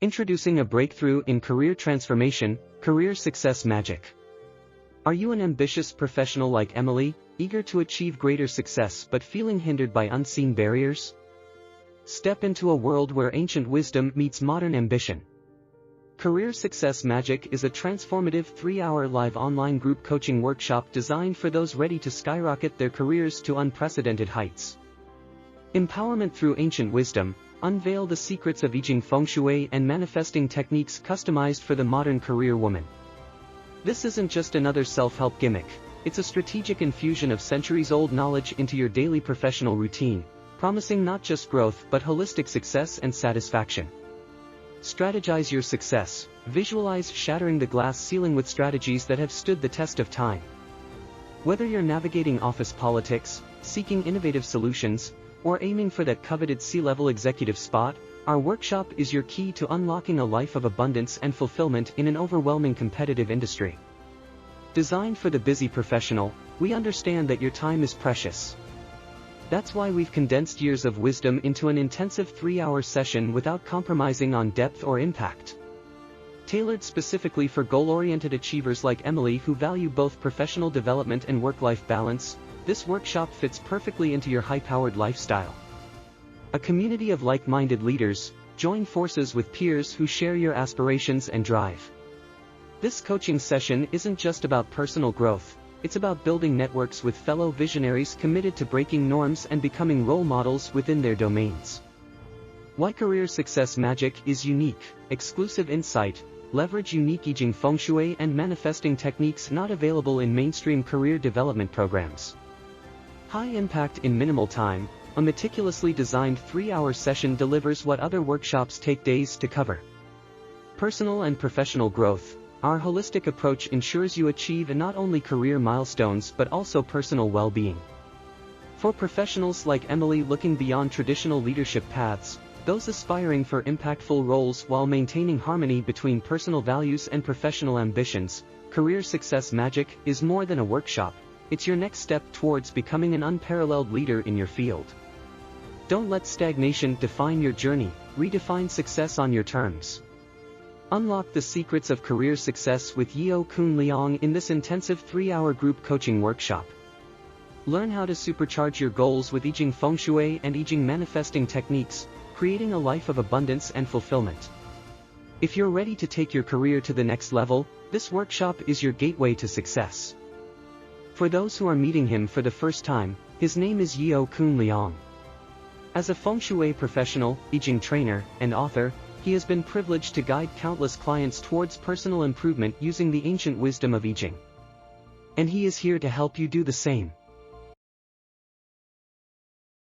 Introducing a breakthrough in career transformation, career success magic. Are you an ambitious professional like Emily, eager to achieve greater success but feeling hindered by unseen barriers? Step into a world where ancient wisdom meets modern ambition. Career Success Magic is a transformative 3-hour live online group coaching workshop designed for those ready to skyrocket their careers to unprecedented heights. Empowerment through ancient wisdom. Unveil the secrets of I Ching feng shui and manifesting techniques customized for the modern career woman. This isn't just another self-help gimmick, it's a strategic infusion of centuries-old knowledge into your daily professional routine, promising not just growth but holistic success and satisfaction. Strategize your success. Visualize shattering the glass ceiling with strategies that have stood the test of time. Whether you're navigating office politics, seeking innovative solutions, or aiming for that coveted C-level executive spot, our workshop is your key to unlocking a life of abundance and fulfillment in an overwhelming competitive industry. Designed for the busy professional, we understand that your time is precious. That's why we've condensed years of wisdom into an intensive 3-hour session without compromising on depth or impact. Tailored specifically for goal-oriented achievers like Emily who value both professional development and work-life balance, this workshop fits perfectly into your high-powered lifestyle. A community of like-minded leaders, join forces with peers who share your aspirations and drive. This coaching session isn't just about personal growth, it's about building networks with fellow visionaries committed to breaking norms and becoming role models within their domains. Why Career Success Magic is unique, exclusive insight. Leverage unique I Ching feng shui and manifesting techniques not available in mainstream career development programs. High impact in minimal time. A meticulously designed 3-hour session delivers what other workshops take days to cover. Personal and professional growth. Our holistic approach ensures you achieve not only career milestones but also personal well-being. For professionals like Emily looking beyond traditional leadership paths, those aspiring for impactful roles while maintaining harmony between personal values and professional ambitions, Career Success Magic is more than a workshop. It's your next step towards becoming an unparalleled leader in your field. Don't let stagnation define your journey, redefine success on your terms. Unlock the secrets of career success with Yeo Kun Leong in this intensive 3-hour group coaching workshop. Learn how to supercharge your goals with I Ching feng shui and I Ching manifesting techniques, creating a life of abundance and fulfillment. If you're ready to take your career to the next level, this workshop is your gateway to success. For those who are meeting him for the first time, his name is Yeo Kun Leong. As a feng shui professional, I Ching trainer, and author, he has been privileged to guide countless clients towards personal improvement using the ancient wisdom of I Ching. And he is here to help you do the same.